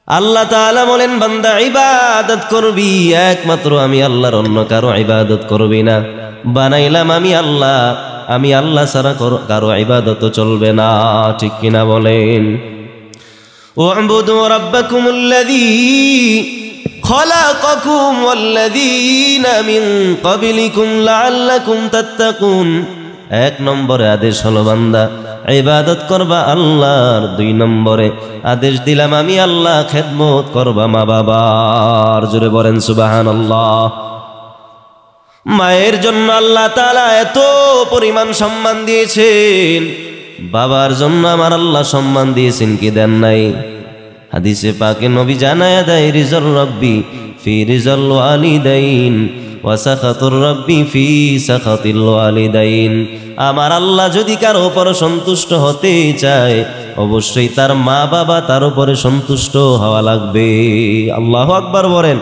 আল্লাহ তাআলা বলেন বান্দা ইবাদত করবি একমাত্র আমি আল্লাহর, অন্য কারো ইবাদত করবি না। বানাইলাম আমি আল্লাহ ছাড়া কারো ইবাদত চলবে না, ঠিক কিনা বলেন? ওয়া'বুদু রাব্বাকুমুল্লাযী খালাকাকুম ওয়াল্লাযীনা মিন ক্বাবলিকুম লাআল্লাকুম তাত্তাকুন। এক নম্বরে আদেশ হলো বান্দা ইবাদত করবা আল্লাহর, 2 নম্বরে আদেশ দিলাম আমি আল্লাহ খেদমত করবা মা বাবার। জোরে বলেন সুবহানাল্লাহ। মায়ের জন্য আল্লাহ তাআলা এত পরিমাণ সম্মান দিয়েছেন, বাবার জন্য আমার আল্লাহ সম্মান দিয়েছেন কি দেন নাই? হাদিসে পাকে নবী জানায়া দেয় রিজাল রাব্বি ফি রিজাল ওয়ালিদাইন ওয়া সাখাতুর রাব্বি ফি সাখাতিল ওয়ালিদাইন। আমার আল্লাহ যদি কারো উপর সন্তুষ্ট হতে চায় অবশ্যই তার মা বাবা তার উপরে সন্তুষ্ট হওয়া লাগবে। আল্লাহু আকবার বলেন।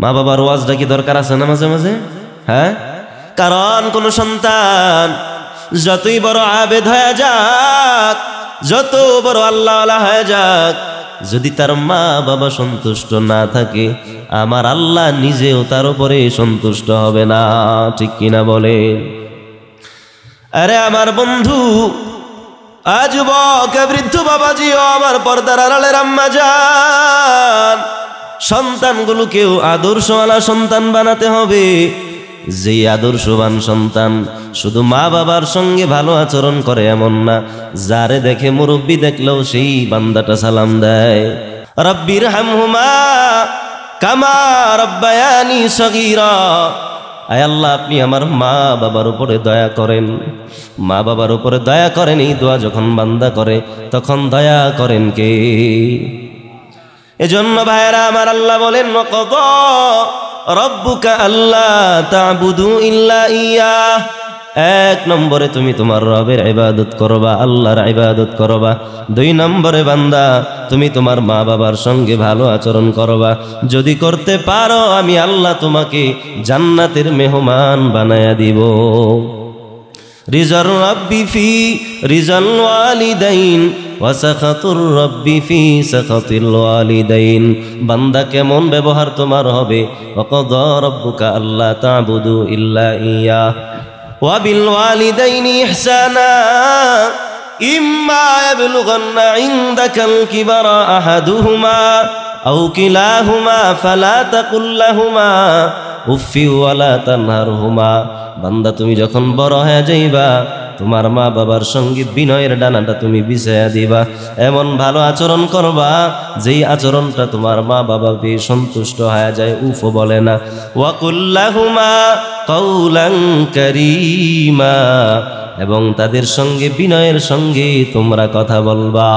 মা বাবার ওয়াজটা কি দরকার আছে না মাঝে মাঝে? হ্যাঁ, কারণ কোন সন্তান যতই বড় আবেদ হয়ে যাক, যত বড় আল্লাহওয়ালা হয়ে যাক, যদি তার মা বাবা সন্তুষ্ট না থাকে আমার আল্লাহ নিজেও তার উপরে সন্তুষ্ট হবে না, ঠিক কিনা বলে? আরে আমার বন্ধু, যুবক বৃদ্ধ বাবাজিও আমার পর্দার আড়ালের আম্মা জান, সন্তানগুলোকেও আদর্শওয়ালা সন্তান বানাতে হবে। যেই আদর্শবান সন্তান শুধু মা বাবার সঙ্গে ভালো আচরণ করে এমন না, যারে দেখে মুরব্বী দেখলেও সেই বান্দাটা সালাম দেয়। রব্বির হামহুমা কামা রব্বায়ানি সগীরা। আয় আল্লাহ আপনি আমার মা বাবার উপরে দয়া করেন, মা বাবার উপরে দয়া করেন। এই দোয়া যখন বান্দা করে তখন দয়া করেন কে? এজন্য ভাইরা আমার আল্লাহ বলেন ওয়াকাদা রাব্বুকা আল্লা তা'বুদু ইল্লা ইয়্যাহ। এক নম্বরে তুমি তোমার রবের ইবাদত করবা, আল্লাহর ইবাদত করবা। 2 নম্বরে বান্দা তুমি তোমার মা বাবার সঙ্গে ভালো আচরণ করবা। যদি করতে পারো আমি আল্লাহ তোমাকে জান্নাতের মেহমান বানায়া দিব। রিজাল রাব্বি ফি রিজাল ওয়ালিদাইন ওয়া সাখাতুর রাব্বি ফি সাখাতিল ওয়ালিদাইন। বান্দা কেমন ব্যবহার তোমার হবে? ওয়াকাদা রাব্বুকা আল্লা তা'বুদু ইল্লা ইয়্যাহ ওয়া বিল ওয়ালিদাইনি ইহসানা ইম্মা ইয়াবলুগান্না ইনদাকাল কিবারা আহাদুহুমা আও কিলাহুমা ফালা তাকুল লাহুমা উফি ওয়ালা তানহারহুমা। বান্দা তুমি যখন বড় হয়ে যাইবা তোমার মা বাবার সঙ্গে বিনয়ের ডানাটা তুমি বিছায়া দিবা, এমন ভালো আচরণ করবা যেই আচরণটা তোমার মা বাবা পেয়ে সন্তুষ্ট হয়ে যায়, উফ বলে না। ওয়াকুল লাহুমা কাওলান কারীমা। এবং তাদের সঙ্গে বিনয়ের সঙ্গে তোমরা কথা বলবা,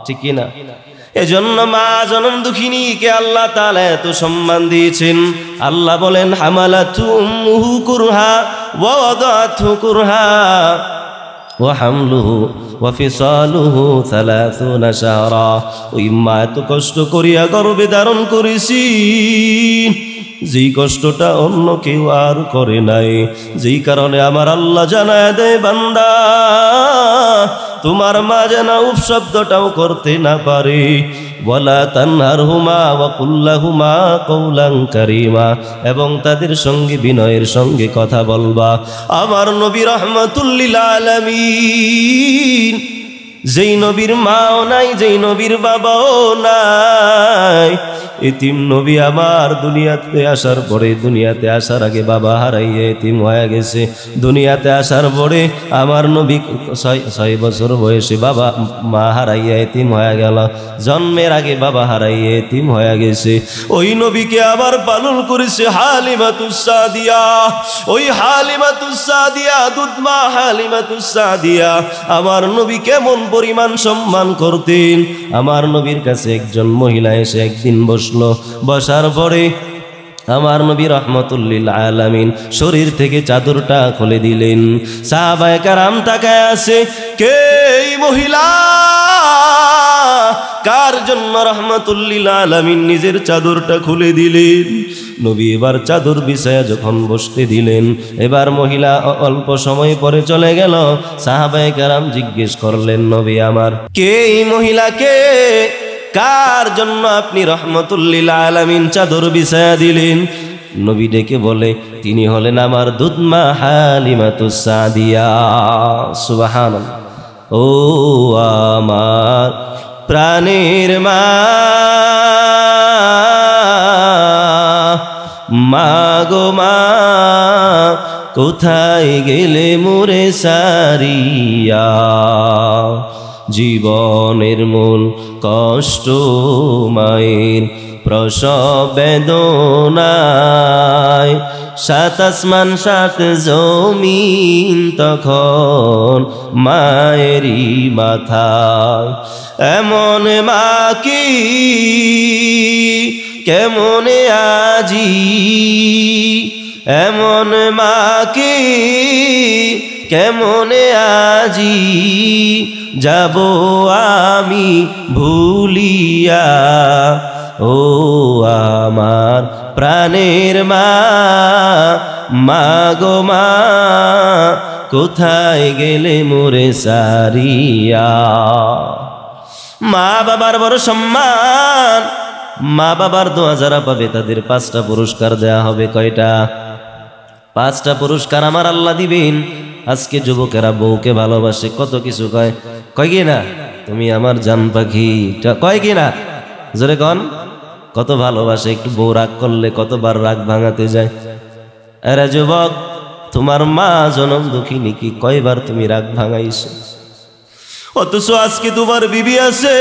ঠিক কি না? এজন্য মা জনম দুঃখিনীকে আল্লাহ তাআলা এত সম্মান দিয়েছেন। আল্লাহ বলেন হামালাতু উম্মুহু কুরহা ওয়া ওয়াদাতহু কুরহা ওয়া হামলুহু ওয়া ফিসালুহু 30 শাহরা। ওই মা এত কষ্ট করিয়া গর্ভে ধারণ করেছি, যেই কষ্টটা অন্য কেউ আর করে নাই। যেই কারণে আমার আল্লাহ জানায় দেয় বান্দা তোমার মা যেন উফ শব্দটাও করতে না পারে। ওয়ালা তানহারহুমা ওয়া কুল লাহুমা কাওলান কারীমা। এবং তাদের সঙ্গে বিনয়ের সঙ্গে কথা বলবা। আমার নবী রাহমাতুল লিল আলামিন, যেই নবীর মাও নাই, যেই নবীর বাবাও নাই, এতিম নবী আমার দুনিয়াতে আসার পরে, দুনিয়াতে আসার আগে বাবা হারাইয়ে এতিম হয়ে গেছে। দুনিয়াতে আসার পরে আমার নবী 6 বছর বয়সে বাবা মা হারাইয়ে এতিম হয়ে গেল। জন্মের আগে বাবা হারাইয়ে এতিম হয়ে গেছে। ওই নবীকে আবার পালন করেছে হালিমাতুস সাদিয়া। ওই হালিমাতুস সাদিয়া, দুধমা হালিমাতুস সাদিয়া আমার নবী কেমন পরিমাণ সম্মান করতেন। আমার নবীর কাছে একজন মহিলা এসে একদিন বসার পরে আমার নবী রাহমাতুল লিল আলামিন শরীর থেকে চাদরটা খুলে দিলেন। সাহাবায়ে কেরাম তাকায় আছে, কে এই মহিলা? কার জন্য রাহমাতুল লিল আলামিন নিজের চাদরটা খুলে দিলেন? নবী এবার চাদর বিছায়া যখন বসতে দিলেন, এবার মহিলা অল্প সময় পরে চলে গেল। সাহাবায়ে কেরাম জিজ্ঞেস করলেন, নবী আমার কে এই মহিলা? কে? কার জন্য আপনি রহমতুল লিল আলামিন চাদর বিছায়া দিলেন? নবী ডেকে বলে, তিনি হলেন আমার দুধমা হালিমাতুস সাদিয়া। সুবহানাল্লাহ। ও আমার প্রাণের মা, মা গো মা, কোথায় গেলে মোরে সারিয়া? জীবনের মূল কষ্ট মায়ের প্রসব বেদনায়, সাত আসমান সাত জমিন তখন মায়েরই মাথায়। এমন মা কি কেমনে আজি, এমন মা কি কেমনে আজি, যাব আমি ভুলিয়া। ও আমার প্রাণের মা, মা গো মা, কোথায় গেলে মোরে সারিয়া? মা বাবার বড় সম্মান। মা বাবার দোয়া যারা পাবে তাদের 5টা পুরস্কার দেয়া হবে। কয়টা? 5টা পুরস্কার আমার আল্লাহ দিবেন। আজকে যুবকেরা বউকে ভালোবাসে, কত কিছু কয়, কয় কি না? তুমি আমার জান পাখি, কয় কি না? জোরে কন। কত ভালোবাসে। একটু বউ রাগ করলে কতবার রাগ ভাঙাতে যায়। আরে যুবক, তোমার মা জনম দুঃখিনী কি কয়বার তুমি রাগ ভাঙাইছো? অথচ আজকে তোমার বিবি আছে,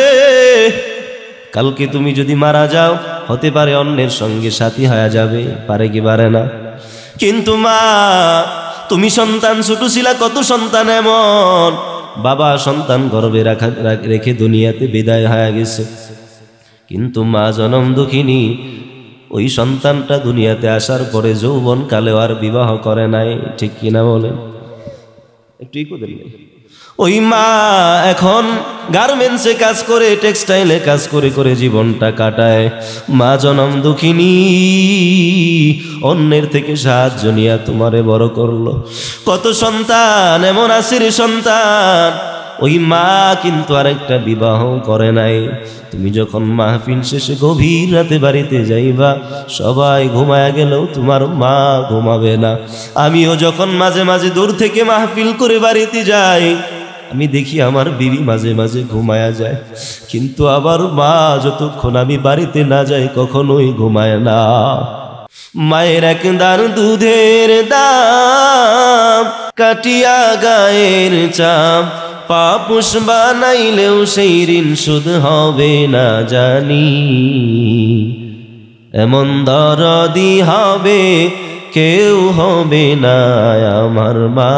কালকে তুমি যদি মারা যাও হতে পারে অন্যের সঙ্গে সাথী হয়ে যাবে, পারে কি পারে না? কিন্তু মা, তুমি সন্তান ছোট ছিলা, কত সন্তান এমন বাবা সন্তান গর্ভে রেখে দুনিয়াতে বিদায় হয়ে গেছে, কিন্তু মা জনম দুঃখিনী। ওই সন্তানটা দুনিয়াতে আসার পরে যৌবন কালেও আর বিবাহ করে নাই, ঠিক কিনা বলেন? একটু ইকো দেন। ওই মা এখন গার্মেন্টসে কাজ করে, টেক্সটাইলে কাজ করে করে জীবনটা কাটায়। মা জনম দুঃখিনী, অন্যের থেকে সাহায্য নিয়ে তোমারে বড় করলো। কত সন্তান এমন আছে রে সন্তান, ওই মা কিন্তু আরেকটা বিবাহ করে নাই। তুমি যখন মাহফিল শেষে গভীর রাতে বাড়িতে যাইবা, সবাই ঘুমায়া গেলেও তোমার মা ঘুমাবে না। আমিও যখন মাঝে মাঝে দূর থেকে মাহফিল করে বাড়িতে যাই, আমি দেখি আমার বিবি মাঝে মাঝে ঘুমায়া যায়, কিন্তু আবার মা যতক্ষণ আমি বাড়িতে না যাই কখনোই ঘুমায় না। মায়ের এক দান দুধের দাম, কাটিয়া গায়ের চাপ, পাপুষ বানাইলেও সেই ঋণ শোধ হবে না জানি। এমন দরদি হবে কেউ হবে না আমার মা।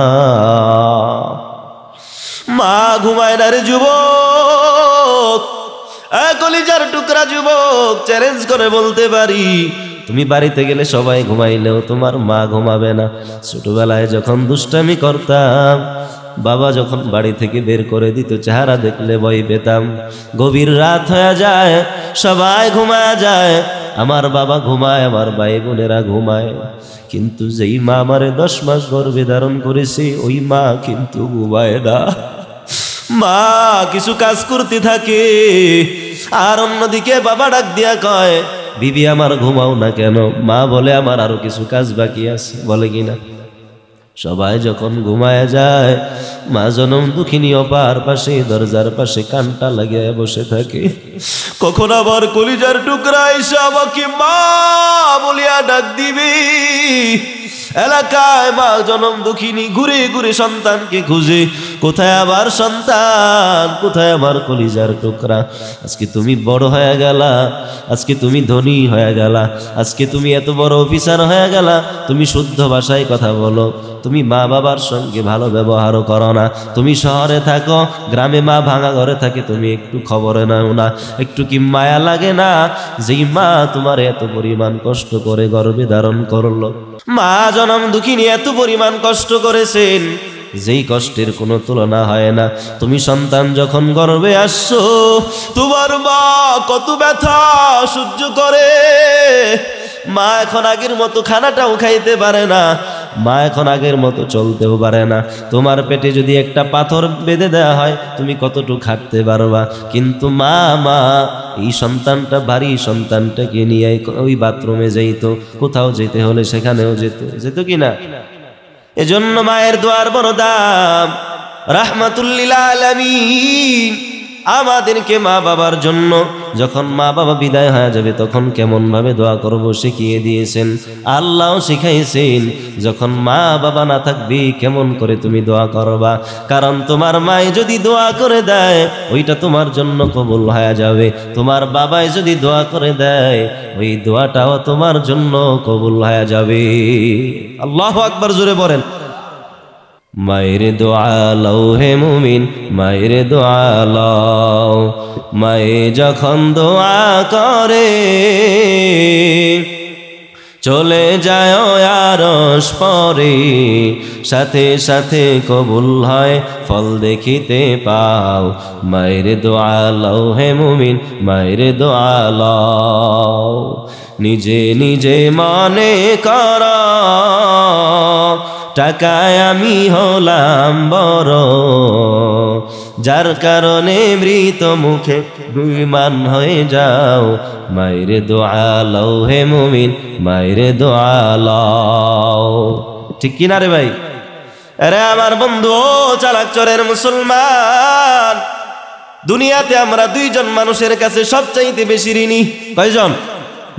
মা ঘুমায় না রে যুবক, কলিজার টুকরা যুবক, চ্যালেঞ্জ করে বলতে পারি, তুমি বাড়িতে গেলে সবাই ঘুমাইলেও তোমার মা ঘুমাবে না। ছোটবেলায় যখন দুষ্টামি করতাম, বাবা যখন বাড়ি থেকে বের করে দিত, চেহারা দেখলে ভয় পেতাম। গভীর রাত হয়ে যায়, সবাই ঘুমায় যায়, আমার বাবা ঘুমায়, আমার ভাই বোনেরা ঘুমায়, কিন্তু যেই মা আমারে 10 মাস গর্ভে ধারণ করেছে ওই মা কিন্তু ঘুমায় না। মা কিছু কাজ করতে থাকে, আর অন্যদিকে বাবা ডাক দিয়া কয়, বিবি আমার ঘুমাও না কেন? মা বলে, আমার আরো কিছু কাজ বাকি আছে, বলে কিনা? সবাই যখন ঘুমায় যায়, মা জনম দুঃখিনী অপার পাশে দরজার পাশে কানটা লাগিয়ে বসে থাকে। কখন আবার কলিজার টুকরা এসে আমাকে মা বলিয়া ডাক দিবি। এলাকায় মা জনম দুঃখিনী ঘুরে ঘুরে সন্তানকে খুঁজে, কোথায় আবার সন্তান, কোথায় আমার কলিজার টুকরা? আজকে তুমি বড় হয়ে গেলা, আজকে তুমি ধনী হয়ে গেলা, আজকে তুমি এত বড় অফিসার হয়ে গেলা, তুমি শুদ্ধ ভাষায় কথা বলো, তুমি মা বাবার সঙ্গে ভালো ব্যবহারও করো না। তুমি শহরে থাকো, গ্রামে মা ভাঙা ঘরে থাকে, তুমি একটু খবরে নাও না, একটু কি মায়া লাগে না? যেই মা তোমার এত পরিমাণ কষ্ট করে গর্ভে ধারণ করলো, মা জনম দুঃখিনী এত পরিমাণ কষ্ট করেছেন, যেই কষ্টের কোনো তুলনা হয় না। তুমি সন্তান যখন গর্ভে আসছো, তোমার মা কত ব্যথা সহ্য করে। মা এখন আগের মতো খানাটাও খাইতে পারে না, মা এখন আগের মতো চলতেও পারে না। তোমার পেটে যদি একটা পাথর বেঁধে দেওয়া হয় তুমি কতটুকু হাঁটতে পারবা, কিন্তু মা এই সন্তানটা, ভারী সন্তানটাকে নিয়ে ওই বাথরুমে যাইত, কোথাও যেতে হলে সেখানেও যেত কিনা? এজন্য মায়ের দোয়ার বড় দাম। রাহমাতুল্লিল আলামিন আমাদেরকে মা বাবার জন্য, যখন মা বাবা বিদায় হয়ে যাবে তখন কেমন ভাবে দোয়া করব শিখিয়ে দিয়েছেন। আল্লাহও শিখাইছেন যখন মা বাবা না থাকবে কেমন করে তুমি দোয়া করবা, কারণ তোমার মায়ে যদি দোয়া করে দেয় ওইটা তোমার জন্য কবুল হয়ে যাবে। তোমার বাবাই যদি দোয়া করে দেয় ওই দোয়াটাও তোমার জন্য কবুল হয়ে যাবে। আল্লাহু আকবার, জোরে বলেন। মায়ের দোয়া লও হে মুমিন, মায়ের দোয়া লও। মায়ে যখন দোয়া করে চলে যায় আরশ পরে, সাথে সাথে কবুল হয় ফল দেখিতে পাও। মায়ের দোয়া লও হে মুমিন, মায়ের দোয়া লও। নিজে নিজে মনে কর টাকায় আমি হলাম বড়, যার কারণে মৃত মুখে বেঈমান হয়ে যাও। মায়ের দোয়া লও হে মুমিন, মায়ের দোয়া লও। ঠিক কিনা রে ভাই? আরে আমার বন্ধু, ও চালাক চরের মুসলমান, দুনিয়াতে আমরা দুইজন মানুষের কাছে সবচাইতে বেশি ঋণী। কয়জন?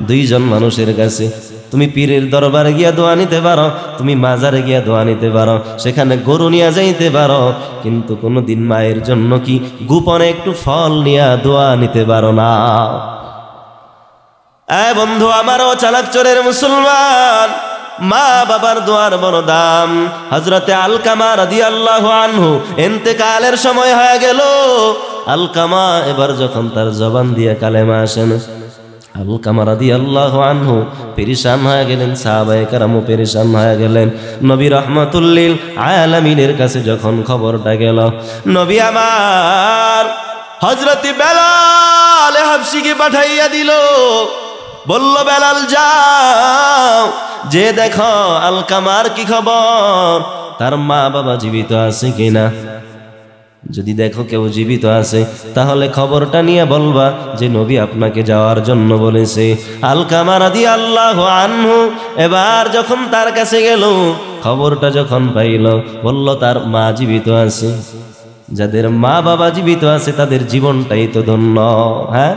দুইজন মানুষের কাছে। তুমি পীরের দরবারে গিয়া দোয়া নিতে পারো, তুমি মাজারে গিয়া দোয়া নিতে পারো, সেখানে গরু নিয়ে যাইতে পারো, কিন্তু কোনোদিন মায়ের জন্য কি গোপনে একটু ফল নিয়া দোয়া নিতে পারো না। বন্ধু আমারও চালাক চোরের মুসলমান, মা বাবার দোয়ার বড় দাম। হযরতে আলকামা রাদিয়াল্লাহু আনহু ইন্তেকালের সময় হয়ে গেল। আলকামা এবার যখন তার জবান দিয়ে কালেমা আসেন, আলকামা রাদিয়াল্লাহু আনহু পেরেশান হয়ে গেলেন, সাহাবায়ে কেরামও পেরেশান হয়ে গেলেন। নবী রাহমাতুল্লিল আলামিনের কাছে যখন খবরটা গেল, নবী আমার হযরতে বেলাল হাবশিকে পাঠাইয়া দিল, বলল বেলাল যাও, যে দেখো আলকামার কি খবর, তার মা বাবা জীবিত আছে কিনা। যদি দেখো কেউ জীবিত আছে তাহলে খবরটা নিয়ে বলবা যে নবী আপনাকে যাওয়ার জন্য বলেছে। আলকামা রাদিয়াল্লাহু আনহু এবার যখন তার কাছে গেল, খবরটা যখন পাইল, বলল তার মা জীবিত আছে। যাদের মা বাবা জীবিত আছে তাদের জীবনটাই তো ধন্য। হ্যাঁ,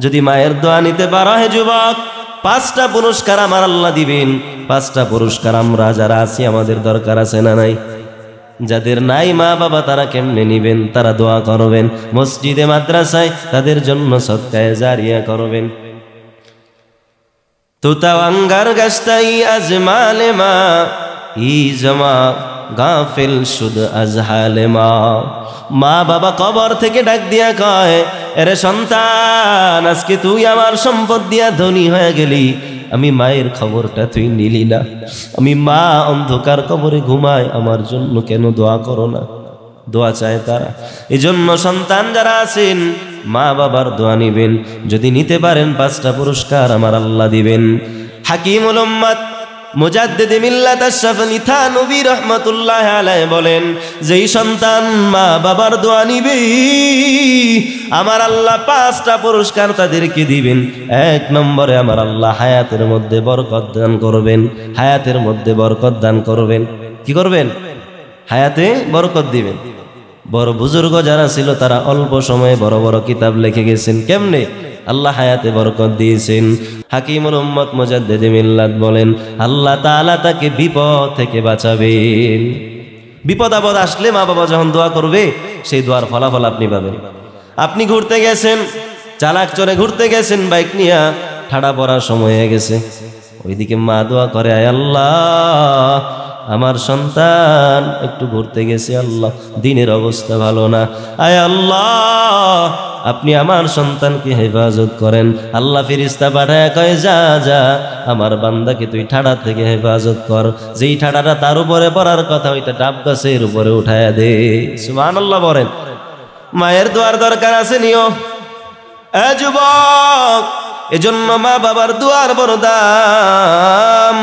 যদি মায়ের দোয়া নিতে পারো হে যুবক, 5টা পুরস্কার আমার আল্লাহ দিবেন। 5টা পুরস্কার আমরা যারা আছি আমাদের দরকার আছে না নাই? যাদের নাই মা বাবা তারা কেমনে নিবেন? তারা দোয়া করবেন, মসজিদে মাদ্রাসায় তাদের জন্য সদকায়ে জারিয়া করবেন। তুতাওয়াঙ্গার গাছটাই আজমালে মা, ই জমা গাফিল শুদ আজহালে মা। মা বাবা কবর থেকে ডাক দিয়া কয়, এরে সন্তান, আজকে তুই আমার সম্পদ দিয়া ধনী হয়ে গেলি, আমি মায়ের খবরটা তুই নিলি না। আমি মা অন্ধকার কবরে ঘুমায়, আমার জন্য কেন দোয়া করো না? দোয়া চায় তারা। এই জন্য সন্তান যারা আছেন মা বাবার দোয়া নিবেন। যদি নিতে পারেন 5টা পুরস্কার আমার আল্লাহ দিবেন। হাকিমুল উম্মাত মুজাদ্দিদ মিল্লাত আশ-শাফি থানবী রাহমাতুল্লাহ আলাইহি বলেন, যেই সন্তান মা বাবার দোয়া নিবে আমার আল্লাহ 5টা পুরস্কার তাদেরকে দিবেন। 1 নম্বরে আমার আল্লাহ হায়াতের মধ্যে বরকত দান করবেন। হায়াতের মধ্যে বরকত দান করবেন। কি করবেন? হায়াতে বরকত দিবেন। বড় বুজুর্গ যারা ছিল তারা অল্প সময়ে বড় বড় কিতাব লিখে গেছেন। কেমনে? আল্লাহ হায়াতে বরকত দিয়েছেন। হাকিমুল উম্মত মুজাদ্দিদ মিল্লাত বলেন, আল্লাহ তাআলা তাকে বিপদ থেকে বাঁচাবেন। বিপদ আপদ আসলে মা বাবা যখন দোয়া করবে সেই দোয়ার ফলাফল আপনি পাবেন। আপনি ঘুরতে গেছেন, চালাক চরে ঘুরতে গেছেন বাইক নিয়ে, ঠাড়া পড়ার সময় হয়ে গেছে, ওইদিকে মা দোয়া করে, আয় আল্লাহ আমার সন্তান একটু ঘুরতে গেছে, আল্লাহ দিনের অবস্থা ভালো না, আয় আল্লাহ আপনি আমার সন্তানকে হেফাজত করেন। আল্লাহ ফেরেশতা পাঠায় কয়, যা যা আমার বান্দাকে তুই ঠাড়া থেকে হেফাজত কর, যেই ঠাড়াটা তার উপরে পড়ার কথা ওইটা ডাব গাছের উপরে উঠায়া দে। সুবহানাল্লাহ বলেন। মায়ের দোয়ার দরকার আছে নিও এ যুবক। এজন্য মা বাবার দোয়ার বড় দাম।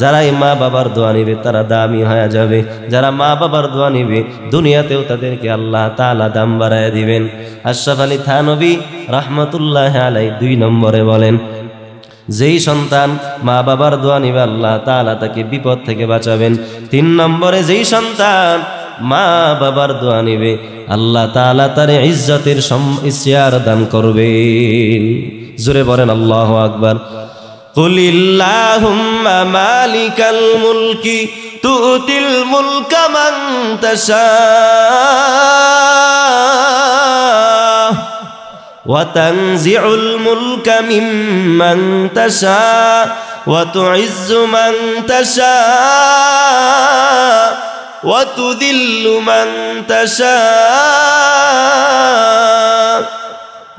যারা এই মা বাবার দোয়া নিবে তারা দামি হয়ে যাবে, যারা মা বাবার দোয়া নিবে দুনিয়াতেও তাদেরকে আল্লাহ তাআলা দাম বাড়ায় দিবেন। আশরাফ আলী থানভী রাহমাতুল্লাহ আলাইহি 2 নম্বরে বলেন, যেই সন্তান মা বাবার দোয়া নিবে আল্লাহ তাআলা তাকে বিপদ থেকে বাঁচাবেন। 3 নম্বরে যেই সন্তান মা বাবার দোয়া নিবে আল্লাহ তাআলা তার ইজ্জতের ইশিয়ার দান করবেন। জোরে বলেন আল্লাহু আকবার। কুলিল্লাহুম্মা মালিকাল মুলকি তুতিল মুলকা মান তাশা ওয়া তানজিউল মুলকা মিম্মান তাশা ওয়া তুইজ্জু মান তাশা ওয়া তুযিল্লু মান তাশা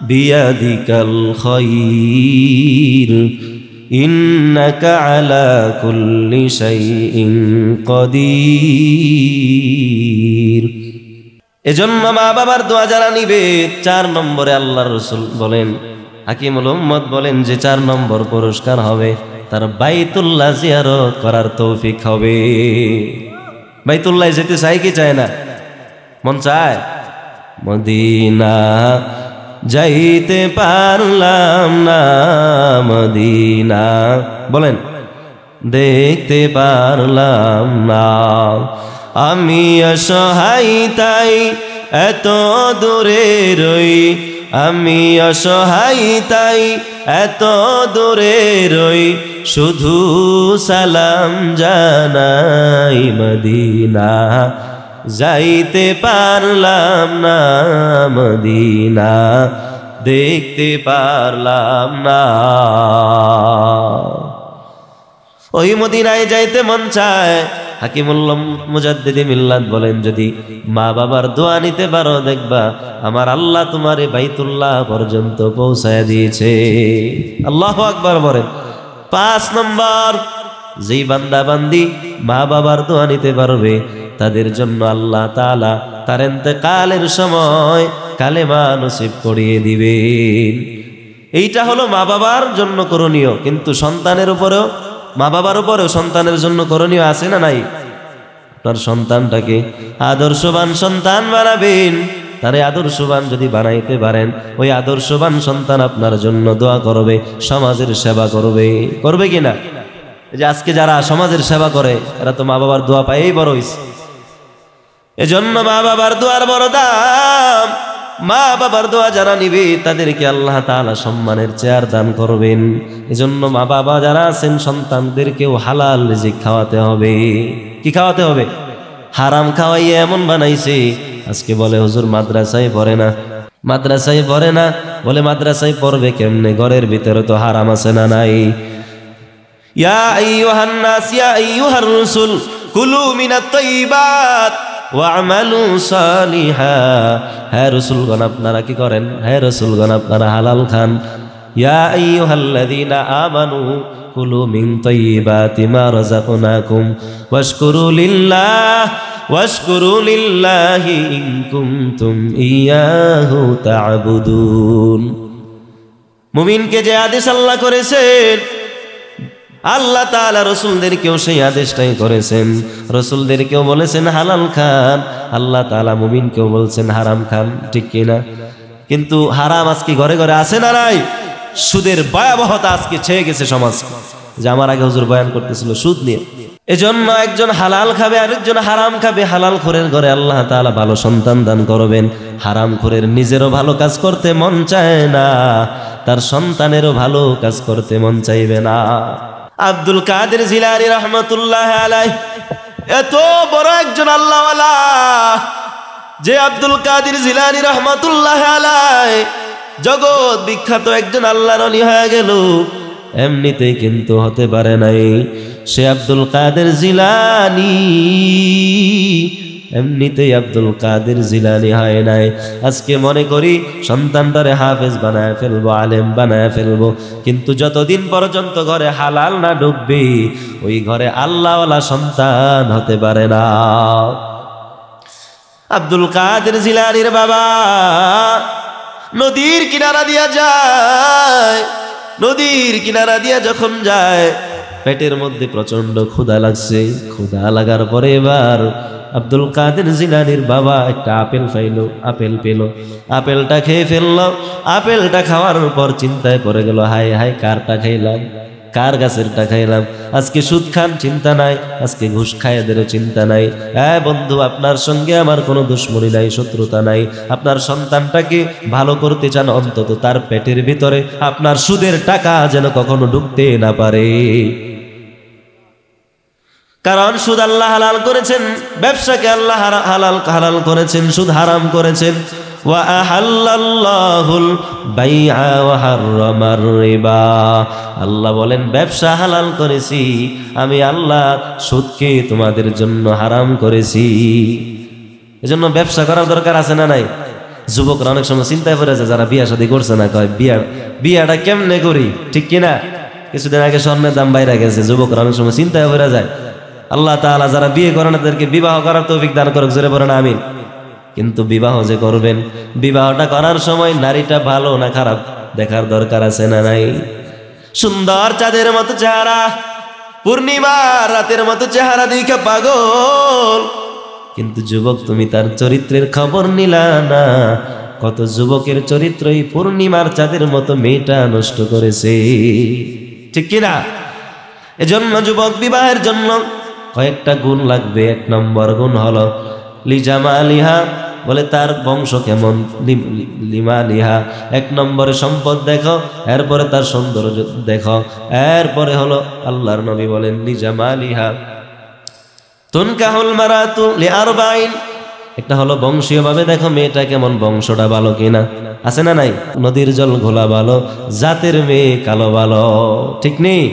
বিয়াদিকাল খায়র ইন্নাকা আলা কুল্লি শাইইন কাদির। এজন্য মা বাবার দোয়া যারা নিবে 4 নম্বরে আল্লাহর রাসূল বলেন, হাকিমুল উম্মত বলেন যে 4 নম্বর পুরস্কার হবে তার বাইতুল্লাহ জিয়ারত করার তৌফিক হবে। বাইতুল্লাহ যেতে চাই কি চায় না? মন চায়? মদিনা যাইতে পারলাম না, মদিনা বলেন দেখতে পারলাম না, আমি অসহায় তাই এত দূরে রই, আমি অসহায় তাই এত দূরে রই, শুধু সালাম জানাই মদিনা যাইতে পারলাম না, মদিনা দেখতে পারলাম না। ওই মদিনায় যাইতে মন চায়। হাকিমুল্লাহ মুজাদ্দিদি মিল্লাত বলেন, যদি মা বাবার দোয়া নিতে পারো দেখবা আমার আল্লাহ তোমারে বাইতুল্লাহ পর্যন্ত পৌঁছায় দিয়েছে। আল্লাহু আকবার বলেন। 5 নম্বর, যেই বান্দা বান্দি মা বাবার দোয়া নিতে পারবে তাদের জন্য আল্লাহ তাআলা তার ইন্তেকালের সময় কালেমা নসিব করিয়ে দিবেন। এইটা হলো মা বাবার জন্য করণীয়, কিন্তু সন্তানের উপরেও মা বাবার উপরেও সন্তানের জন্য করণীয় আছে না নাই? আপনার সন্তানটাকে আদর্শবান সন্তান বানাবেন। তারে আদর্শবান যদি বানাইতে পারেন, ওই আদর্শবান সন্তান আপনার জন্য দোয়া করবে, সমাজের সেবা করবে। করবে কিনা? যে আজকে যারা সমাজের সেবা করে এরা তো মা বাবার দোয়া পাইই বড় হইছে। এজন্য মা বাবার দোয়ার বড় দাম। মা বাবার দোয়া যারা নিবে তাদেরকে আল্লাহ তাআলা সম্মানের চেয়ার দান করবেন। এজন্য মা বাবা যারা আছেন সন্তানদেরকেও হালাল রিজিক খাওয়াতে হবে। কি খাওয়াতে হবে? হারাম খাওয়াইয়ে এমন বানাইছে আজকে বলে হুজুর মাদ্রাসায় পড়ে না, মাদ্রাসায় পড়ে না। বলে মাদ্রাসায় পড়বে কেমনে? ঘরের ভিতরে তো হারাম আছে না নাই? ইয়া আইয়ুহান নাস ইয়া আইয়ুহার রাসূল কুলু মিনাত তাইয়্যিবাত ওয়া'মালু সালিহা। হে রাসূলগণ আপনারা কি করেন? হে রাসূলগণ আপনারা হালাল খান। ইয়া আইয়ুহাল্লাযীনা আমানু কুলু মিন তাইয়্যিবাতি মা রাযাকনাকুম ওয়াশকুরু লিল্লাহি ইন কুনতুম ইয়াহু তা'বুদুন। মুমিনকে যে আদেশ আল্লাহ করেছেন, আল্লাহ তাআলা রাসূলদেরকেও সেই আদেশটাই করেছেন। রাসূলদেরকেও বলেছেন হালাল খান, আল্লাহ তাআলা মুমিনকেও বলছেন হারাম খান। ঠিক কিনা? কিন্তু হারাম আজকে ঘরে ঘরে আছে না নাই? সুদের ভয়াবহতা আজকে ছেয়ে গেছে সমাজ। যে আমার আগে হুজুর বয়ান করতেছিল সুদ নিয়ে। এজন্য একজন হালাল খাবে আরেকজন হারাম খাবে। হালাল খোরের ঘরে আল্লাহ তাআলা ভালো সন্তান দান করবেন। হারাম খোরের নিজেরও ভালো কাজ করতে মন চায় না, তার সন্তানেরও ভালো কাজ করতে মন চাইবে না। আব্দুল কাদের জিলানী রহমতুল্লাহ আলাইহি এত বড় একজন আল্লাহওয়ালা, যে আব্দুল কাদের জিলানী রহমতুল্লাহ আলাইহি জগৎ বিখ্যাত একজন আল্লাহর ওলি হয়ে গেল, এমনিতেই কিন্তু হতে পারে নাই। সে আব্দুল কাদের জিলানী এমনিতেই আব্দুল কাদের জিলানী হয় নাই। আজকে মনে করি সন্তানটারে হাফেজ বানায় ফেলবো, আলেম বানায় ফেলবো, কিন্তু যতদিন পর্যন্ত ঘরে হালাল না ঢুকবে ওই ঘরে আল্লাহওয়ালা সন্তান হতে পারে না। আব্দুল কাদের জিলানীর বাবা নদীর কিনারা দিয়া যায়। নদীর কিনারা দিয়া যখন যায় পেটের মধ্যে প্রচন্ড ক্ষুধা লাগছে। ক্ষুধা লাগার পরে এবার আব্দুল কাদের জিলানীর বাবা একটা আপেল পেল, আপেলটা খেয়ে ফেললো। আপেলটা খাওয়ার পর চিন্তায় পড়ে গেল, হায় হায় কারটা খাইলাম, কার গাছেরটা খাইলাম। আজকে সুদ খান চিন্তা নাই, আজকে ঘুষ খায় এদেরও চিন্তা নাই। হ্যাঁ বন্ধু, আপনার সঙ্গে আমার কোনো দুশ্মনী নাই, শত্রুতা নাই। আপনার সন্তানটাকে ভালো করতে চান, অন্তত তার পেটের ভিতরে আপনার সুদের টাকা যেন কখনো ঢুকতে না পারে। কারণ সুদ আল্লাহ হালাল করেছেন, ব্যবসাকে আল্লাহ হালাল করেছেন, সুদ হারাম করেছেন। ওয়া আহাল্লাল্লাহুল বাইআ ওয়া হাররামার রিবা, আল্লাহ বলেন ব্যবসা হালাল করেছি আমি আল্লাহ, সুদকে তোমাদের জন্য হারাম করেছি। এজন্য ব্যবসা করার দরকার আছে না নাই? যুবকরা অনেক সময় চিন্তায় পড়ে যায়, যারা বিয়া শাদী করছে না, কয় বিয়াটা কেমনে করি, ঠিক কিনা? কিছুদিন আগে স্বর্ণের দাম বাইরে গেছে, যুবকরা অনেক সময় চিন্তায় পড়ে যায়। আল্লাহ তাআলা যারা বিয়ে করেন তাদেরকে বিবাহ করার তৌফিক দান করুক, জোরে বলেন আমিন। কিন্তু বিবাহ যে করবেন, বিবাহটা করার সময় নারীটা ভালো না খারাপ দেখার দরকার আছে না নাই? সুন্দর চাঁদের মতো চেহারা, পূর্ণিমার রাতের মতো চেহারা দেখে পাগল, কিন্তু যুবক তুমি তার চরিত্রের খবর নিলা না। কত যুবকের চরিত্রই পূর্ণিমার চাঁদের মতো মেয়েটা নষ্ট করেছে, ঠিক কিনা? এজন্য যুবক বিবাহের জন্য কয়েকটা গুণ লাগবে। এক নম্বর গুণ হলো লিজামালিহা, বলে তার বংশ কেমন, লিমালিহা, এক নম্বরে সম্পদ দেখো, এরপরে তার সৌন্দর্য দেখো, এরপরে হলো আল্লাহর নবী বলেন লিজামালিহা তুনকাহুল মারাতু লিআরবাইন, একটা হলো বংশীয়ভাবে দেখো মেয়েটা কেমন, বংশটা ভালো কিনা, আছে না নাই? নদীর জল ঘোলা ভালো, জাতের মেয়ে কালো ভালো, ঠিক নেই?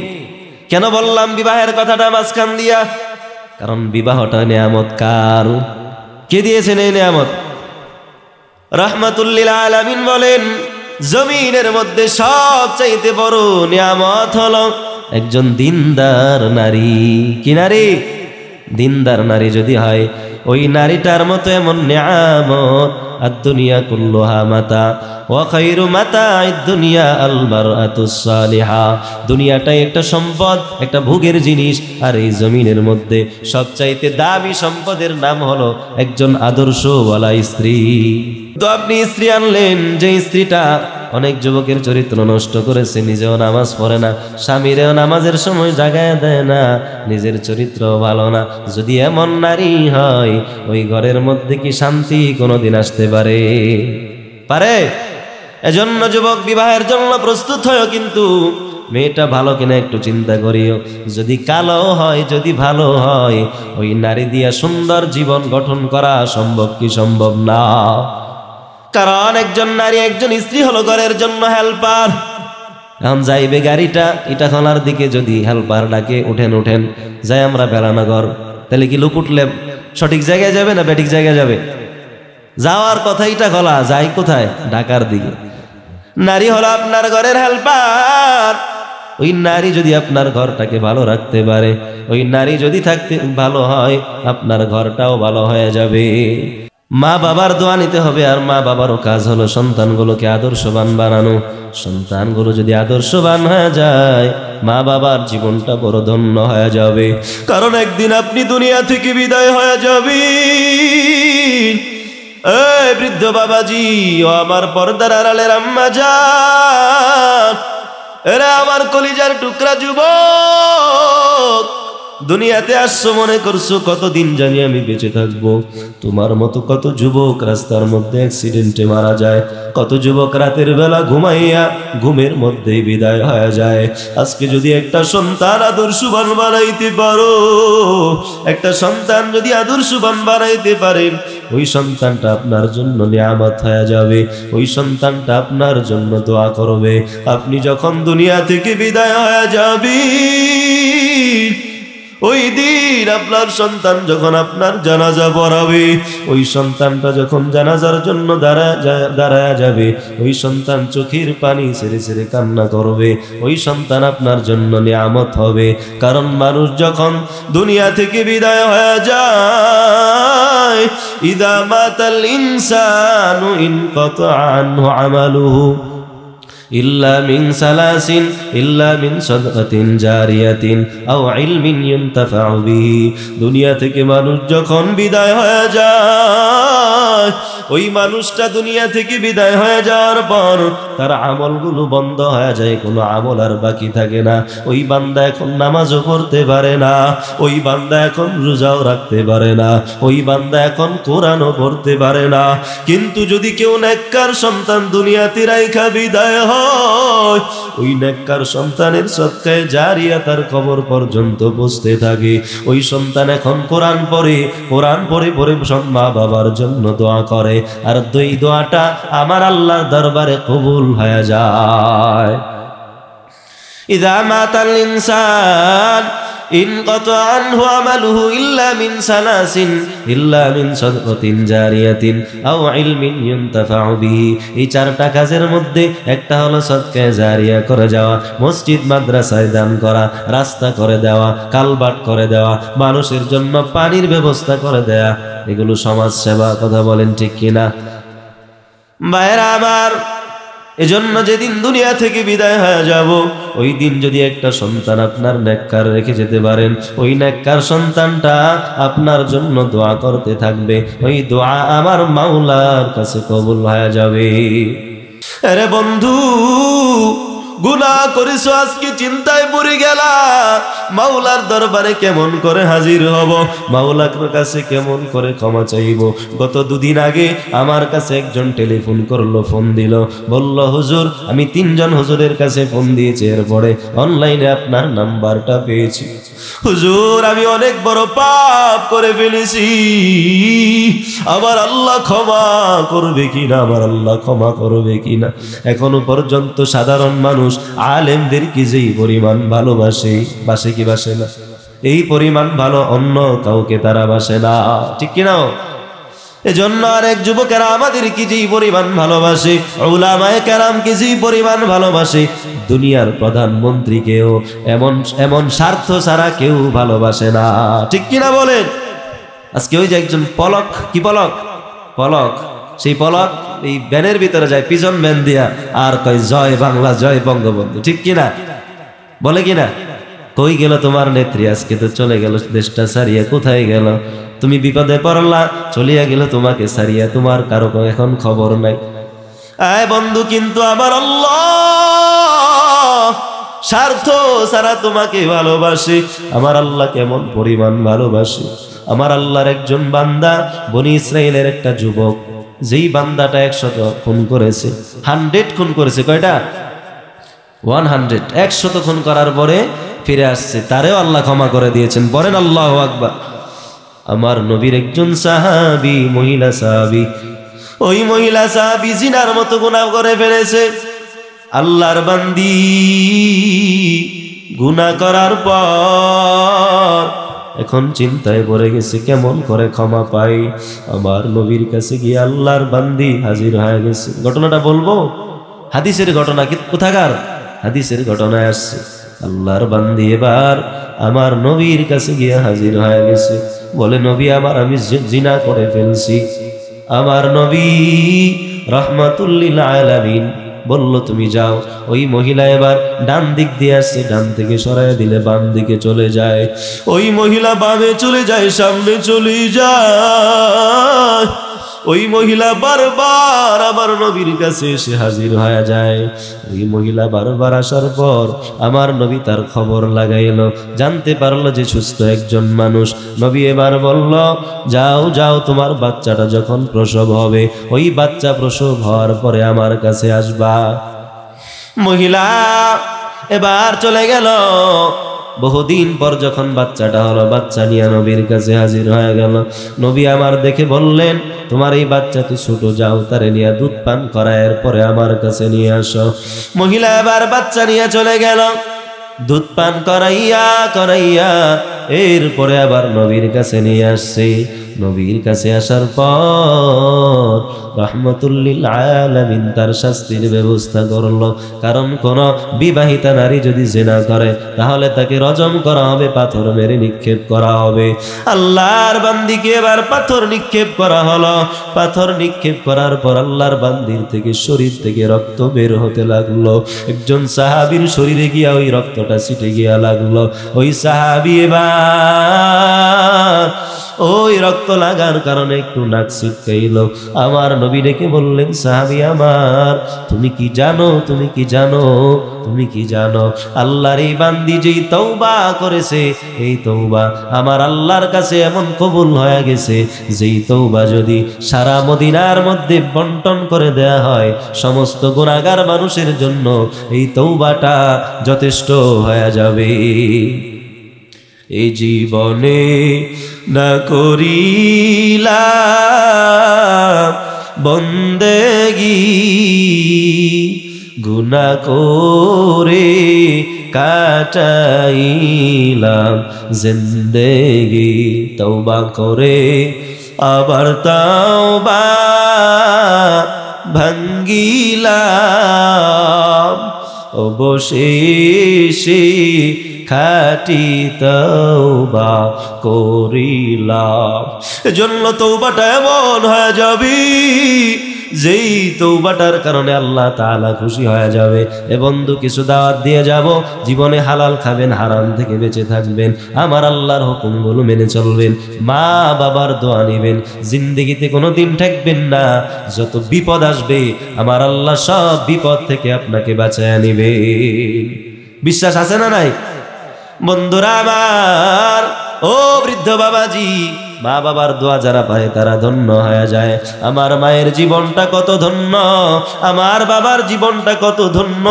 কেন বললাম বিবাহের কথাটা মাঝখান দিয়া? কারণ বিবাহটা নিয়ামত। কার? কে দিয়েছেন এই নিয়ামত? রাহমাতুল লিল আলামিন বলেন জমিনের মধ্যে সবচাইতে বড় নিয়ামত হলো একজন দিনদার নারী। কি নারী? দিনদার নারী যদি হয়, ওই নারীটার মতো এমন নিয়ামত আদ-দুনিয়া কুল্লুহা মাতা ওয়া খায়রু মাতা'id দুনিয়া আল মারআতুস সালিহা, দুনিয়াটাই একটা সম্পদ, একটা ভোগের জিনিস, আর এই জমিনের মধ্যে সবচাইতে দামি সম্পদের নাম হলো একজন আদর্শওয়ালা স্ত্রী। তো আপনি স্ত্রী আনলেন, যে স্ত্রীটা অনেক যুবকের চরিত্র নষ্ট করেছে, নিজেও নামাজ পড়ে না, স্বামীরেও নামাজের সময় জাগায় দেয় না, নিজের চরিত্র ভালো না, যদি এমন নারী হয়, ওই ঘরের মধ্যে কি শান্তি কোনোদিন আসতে পারে? এজন্য যুবক বিবাহের জন্য প্রস্তুত হয়, কিন্তু মেয়েটা ভালো কিনা একটু চিন্তা করিও। যদি কালো হয়, যদি ভালো হয়, ওই নারী দিয়া সুন্দর জীবন গঠন করা সম্ভব কি সম্ভব না? কারণ একজন নারী, একজন স্ত্রী হলো ঘরের জন্য হেল্পার। এখন যাইবে গাড়িটা ইটাখলার দিকে, যদি হেল্পার ডাকে উঠেন যাই আমরা বেলানগর, তাহলে কি লোক উঠলে সঠিক জায়গায় যাবে না বেঠিক জায়গায় যাবে? যাওয়ার কথা ইটাখলা, যাই কোথায়? ঢাকার দিকে। নারী হলো আপনার ঘরের হেল্পার। ওই নারী যদি আপনার ঘরটাকে ভালো রাখতে পারে, ওই নারী যদি থাকতে ভালো হয়, আপনার ঘরটাও ভালো হয়ে যাবে। মা বাবার দোয়া নিতে হবে, আর মা বাবারও কাজ হলো সন্তানগুলোকে আদর্শবান বানানো। সন্তানগুলো যদি আদর্শবান হয়ে যায়, মা বাবার জীবনটা বড় ধন্য হয়ে যাবে। কারণ একদিন আপনি দুনিয়া থেকে বিদায় হয়ে যাবেন। এই বৃদ্ধ বাবাজি ও আমার পর্দার আড়ালের আম্মা জান, এরা আমার কলিজার টুকরা যুবক, দুনিয়াতে আসছো মনে করছো কতদিন জানি আমি বেঁচে থাকবো। তোমার মতো কত যুবক রাস্তার মধ্যে অ্যাক্সিডেন্টে মারা যায়, কত যুবক রাতের বেলা ঘুমাইয়া ঘুমের মধ্যেই বিদায় হয়ে যায়। আজকে যদি একটা সন্তান আদর্শবান বানাইতে পারো, একটা সন্তান যদি আদর্শবান বানাইতে পারেন, ওই সন্তানটা আপনার জন্য নিয়ামত হয়ে যাবে, ওই সন্তানটা আপনার জন্য দোয়া করবে। আপনি যখন দুনিয়া থেকে বিদায় হয়ে যাবেন, ওই দিন আপনার সন্তান যখন আপনার জানাজা পড়াবে, ওই সন্তানটা যখন জানাজার জন্য দাঁড়ায় যাবে, ওই সন্তান চোখের পানি ছেড়ে ছেড়ে কান্না করবে। ওই সন্তান আপনার জন্য নিয়ামত হবে। কারণ মানুষ যখন দুনিয়া থেকে বিদায় হয়ে যায়, ইদা মাতাল ইনসানু ইনকাতা আনহু আমালুহু ইল্লা মিন সালাসিন ইল্লা মিন সাদকাতিন জারিয়াতিন আও ইলমিন ইউনতাফাউ বিহি। দুনিয়া থেকে মানুষ যখন বিদায় হয়ে যায়, ওই মানুষটা দুনিয়া থেকে বিদায় হয়ে যাওয়ার পর তার আমলগুলো বন্ধ হয়ে যায়, কোনো আমল আর বাকি থাকে না। ওই বান্দা এখন নামাজও পড়তে পারে না, ওই বান্দা এখন রোজাও রাখতে পারে না, ওই বান্দা এখন কোরআনও পড়তে পারে না। কিন্তু যদি কেউ নেককার সন্তান দুনিয়াতে রাইখা বিদায় হয়, ওই নেককার সন্তানের সদকায়ে জারিয়া তার কবর পর্যন্ত পৌঁছতে থাকে। ওই সন্তান এখন কোরআন পড়ে মা বাবার জন্য দোয়া করে, আর দুই দোয়াটা আমার আল্লাহর দরবারে কবুল হয়ে যায়। ইযা মাতাল ইনসান ইনকাতা আনহু আমালুহু ইল্লা মিন সালাসিন ইল্লা মিন সাদকাতিন জারিয়াতিন আও ইলমিন ইউনতাফাউ বিহি। এই চারটা কাজের মধ্যে একটা হলো সদকায়ে জারিয়া করে যাওয়া, মসজিদ মাদ্রাসায় দান করা, রাস্তা করে দেওয়া, কালভার্ট করে দেওয়া, মানুষের জন্য পানির ব্যবস্থা করে দেয়া। এগুলো সমাজ সেবা। কথা বলেন ঠিক কিনা? ভাইরা আমার, এজন্য যেদিন দুনিয়া থেকে বিদায় হয়ে যাব, ওই দিন যদি একটা সন্তান আপনার নেককার রেখে যেতে পারেন, ওই নেককার সন্তানটা আপনার জন্য দোয়া করতে থাকবে, ওই দোয়া আমার মাওলার কাছে কবুল হয়ে যাবে। আরে বন্ধু, গুনাহ করেছো, আজকে চিন্তায় পড়ে গেলা, মাওলার দরবারে কেমন করে হাজির হব, মাওলার কাছে কেমন করে ক্ষমা চাইব। গত দুদিন আগে আমার কাছে একজন টেলিফোন করলো, ফোন দিল, বলল হুজুর আমি 3 জন হুজুরের কাছে ফোন দিয়েছি, এরপরে অনলাইনে আপনার নাম্বারটা পেয়েছি। হুজুর আমি অনেক বড় পাপ করে ফেলেছি, আমার আল্লাহ ক্ষমা করবে কিনা, আমার আল্লাহ ক্ষমা করবে কিনা। এখনো পর্যন্ত সাধারণ মানুষ আলেমদেরকে যেই পরিমাণ ভালোবাসে, বাসে কি বাসে না? এই পরিমাণ ভালো অন্য কাউকে তারা বাসে না, ঠিক কিনা? এজন্য আরেক যুবকেরা আমাদেরকে যেই পরিমাণ ভালোবাসে, উলামায়ে কেরামকে যেই পরিমাণ ভালোবাসে, দুনিয়ার প্রধানমন্ত্রীকেও এমন স্বার্থ ছাড়া কেউ ভালোবাসে না, ঠিক কিনা বলেন? আজকে ওই যে একজন পলক, কি পলক, পলক, সেই পলক এই ব্যানের ভিতরে যায় পিজন ব্যান দিয়া, আর কয় জয় বাংলা, জয় বঙ্গবন্ধু, ঠিক কিনা? বলে কিনা? কই গেল তোমার নেত্রী? আজকে তো চলে গেল দেশটা ছাড়িয়া। কোথায় গেল? তুমি বিপদে পড়লা, চলিয়া গেল তোমাকে ছাড়িয়া, তোমার কারো এখন খবর নাই। আয় বন্ধু, কিন্তু আমার আল্লাহ স্বার্থ ছাড়া তোমাকে ভালোবাসে। আমার আল্লাহ কেমন পরিমাণ ভালোবাসে। আমার আল্লাহর একজন বান্দা, বনি ইসরাইলের একটা যুবক, যেই বান্দাটা 100 খুন করেছে, 100 খুন করেছে, কয়টা? 100, 100 খুন করার পরে ফিরে আসছে, তারেও আল্লাহ ক্ষমা করে দিয়েছেন। বলেন আল্লাহু আকবার। আমার নবীর একজন সাহাবী, মহিলা সাহাবী, ওই মহিলা সাহাবী জিনার মতো গুনাহ করে ফেলেছে। আল্লাহর বান্দি গুনাহ করার পর এখন চিন্তায় পড়ে গেছে কেমন করে ক্ষমা পাই। আমার নবীর কাছে গিয়ে আল্লাহর বান্দি হাজির হয়ে গেছে। ঘটনাটা বলবো? হাদিসের ঘটনা। কোথাকার? হাদিসের ঘটনায় আসছে। আল্লাহর বান্দি এবার আমার নবীর কাছে গিয়ে হাজির হয়ে গেছে। বলে নবী আমি জিনা করে ফেলছি। আমার নবী রাহমাতুল লিল আলামিন বলল তুমি যাও। ওই মহিলা এবার ডান দিক দিয়ে আসছে, ডান থেকে সরায় দিলে বাম দিকে চলে যায়। ওই মহিলা বামে চলে যায়, সামনে চলে যায়। ওই মহিলা বারবার আমার নবীর কাছে এসে হাজির হয়ে যায়। ওই মহিলা বারবার আসার পর আমার নবী তার খবর লাগাইল, জানতে পারলো যে সুস্থ একজন মানুষ। নবী এবার বলল, যাও যাও, তোমার বাচ্চাটা যখন প্রসব হবে, ওই বাচ্চা প্রসব হওয়ার পরে আমার কাছে আসবা। মহিলা এবার চলে গেল। বহুদিন পর যখন বাচ্চাটা হলো, বাচ্চা নিয়ে নবীর কাছে হাজির হয়ে গেল। নবী আমার দেখে বললেন, তোমার এই বাচ্চা তো ছোট, যাও তারে নিয়ে দুধ পান করায় পরে আমার কাছে নিয়ে আসো। মহিলা এবার বাচ্চা নিয়ে চলে গেল। দুধ পান করাইয়া করাইয়া এরপরে আবার নবীর কাছে নিয়ে আসছে। নবীর কাছে আসার পর রাহমাতুল লিল আলামিন তার শাস্তির ব্যবস্থা করলো। কারণ কোন বিবাহিতা নারী যদি জিনা করে তাহলে তাকে রজম করা হবে, পাথর মেরে নিক্ষেপ করা হবে। আল্লাহর বান্দিকে এবার পাথর নিক্ষেপ করা হলো। পাথর নিক্ষেপ করার পর আল্লাহর বান্দির থেকে শরীর থেকে রক্ত বের হতে লাগলো। একজন সাহাবীর শরীরে গিয়া ওই রক্তটা ছিটে গিয়া লাগলো। ওই সাহাবী এবার ওই রক্ত লাগার কারণে একটু নাক ছিটকাইলো। আমার নবী ডেকে বললেন, সাহাবী আমার, তুমি কি জানো, তুমি কি জানো, তুমি কি জানো আল্লাহর এই বান্দি যেই তওবা করেছে, এই তওবা আমার আল্লাহর কাছে এমন কবুল হয়ে গেছে, যেই তওবা যদি সারা মদিনার মধ্যে বন্টন করে দেয়া হয় সমস্ত গুনাহগার মানুষের জন্য এই তওবাটা যথেষ্ট হয়ে যাবে। এই জীবনে না করিলাম বন্দেগি, গুনাহ করে কাটাইলাম জিন্দেগি, তওবা করে আবার তওবা ভাঙ্গিলাম, অবশেষে খাঁটি তওবা করিলাম। এজন্য তওবাটা এমন হয়ে যাবে যেই তওবাটার কারণে আল্লাহ তাআলা খুশি হয়ে যাবে। এ বন্ধু, কিছু দাওয়াত দিয়ে যাব, জীবনে হালাল খাবেন, হারাম থেকে বেঁচে থাকবেন, আমার আল্লাহর হুকুমগুলো মেনে চলবেন, মা বাবার দোয়া নেবেন, জিন্দেগিতে কোনোদিন ঠেকবেন না। যত বিপদ আসবে আমার আল্লাহ সব বিপদ থেকে আপনাকে বাঁচায় নেবেন। বিশ্বাস আছে না নাই বন্ধুরা আমার? ও বৃদ্ধ বাবাজি, মা বাবার দোয়া যারা পায় তারা ধন্য হয়ে যায়। আমার মায়ের জীবনটা কত ধন্য, আমার বাবার জীবনটা কত ধন্য।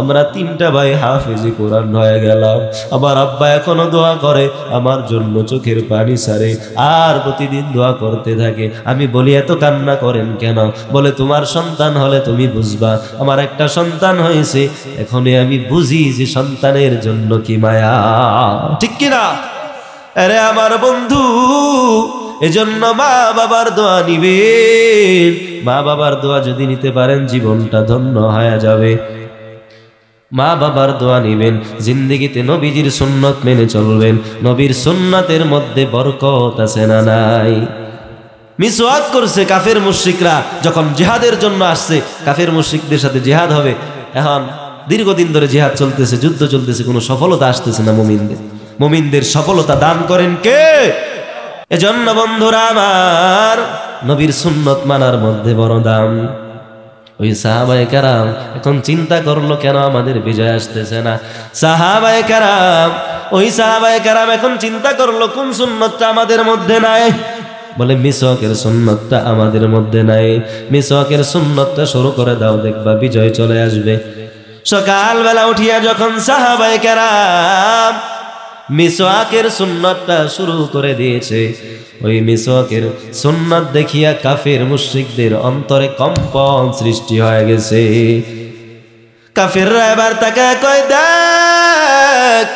আমরা তিনটা ভাই হাফেজি কোরআন হয়ে গেলাম। আমার আব্বা এখনো দোয়া করে আমার জন্য, চোখের পানি ছাড়ে আর প্রতিদিন দোয়া করতে থাকে। আমি বলি, এত কান্না করেন কেন? বলে, তোমার সন্তান হলে তুমি বুঝবা। আমার একটা সন্তান হয়েছে, এখনই আমি বুঝি যে সন্তানের জন্য কি মায়া, ঠিক কিনা? আরে আমার বন্ধু, এজন্য মা বাবার দোয়া নিবেন। মা বাবার দোয়া যদি নিতে পারেন জীবনটা ধন্য হয়ে যাবে। মা বাবার দোয়া নিবেন, জিন্দেগিতে নবীজির সুন্নত মেনে চলবেন। নবীর সুন্নতের মধ্যে বরকত আছে না নাই? মিসওয়াক করছে কাফের মুশরিকরা যখন জিহাদের জন্য আসছে। কাফের মুশরিকদের সাথে জিহাদ হবে। এখন দীর্ঘদিন ধরে জিহাদ চলতেছে, যুদ্ধ চলতেছে, কোনো সফলতা আসতেছে না মুমিনদের। মুমিনদের সফলতা দান করেন কে? এজন্য বন্ধুরা আমার, নবীর সুন্নত মানার মধ্যে বড় দাম। ওই সাহাবায়ে কেরাম এখন চিন্তা করলো, কেন আমাদের বিজয় আসতেছে না? সাহাবায়ে কেরাম, ওই সাহাবায়ে কেরাম এখন চিন্তা করলো, কোন সুন্নতটা আমাদের মধ্যে নাই? বলে, মিসওয়াকের সুন্নতটা আমাদের মধ্যে নাই। মিসওয়াকের সুন্নতটা শুরু করে দাও, দেখবা বিজয় চলে আসবে। সকালবেলা উঠিয়া যখন সাহাবায়ে কেরাম মিসওয়াকের সুন্নতটা শুরু করে দিয়েছে, ওই মিসওয়াকের সুন্নত দেখিয়া কাফের মুশরিকদের অন্তরে কম্পন সৃষ্টি হয়ে গেছে। কাফেররা এবার তাকায় কয়, দেখ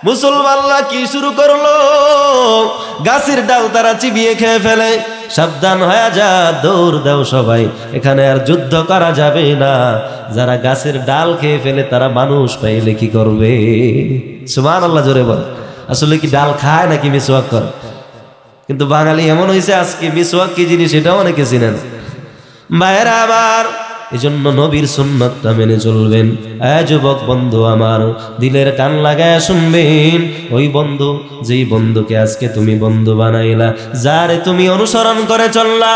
মুসলমানরা কি শুরু করলো, গাছের ডাল তারা চিবিয়ে খেয়ে ফেলে। সাবধান হয়ে যা, দৌড় দাও সবাই, এখানে আর যুদ্ধ করা যাবে না। যারা গাছের ডাল খেয়ে ফেলে তারা মানুষ পাইলে কি করবে? সুবহানাল্লাহ, জোরে বল। আসলে কি ডাল খায় নাকি মিসওয়াক করে? কিন্তু বাঙালি এমন হয়েছে আজকে, মিসওয়াক কি জিনিস এটাও অনেকে চিনে না। ভাইয়েরা আমার, এজন্য নবীর সুন্নতটা মেনে চলবেন। যুবক বন্ধু আমার, দিলের কান লাগায় শুনবেন। ওই বন্ধু, যেই বন্ধুকে আজকে তুমি বন্ধু বানাইলা, যারে তুমি অনুসরণ করে চললা,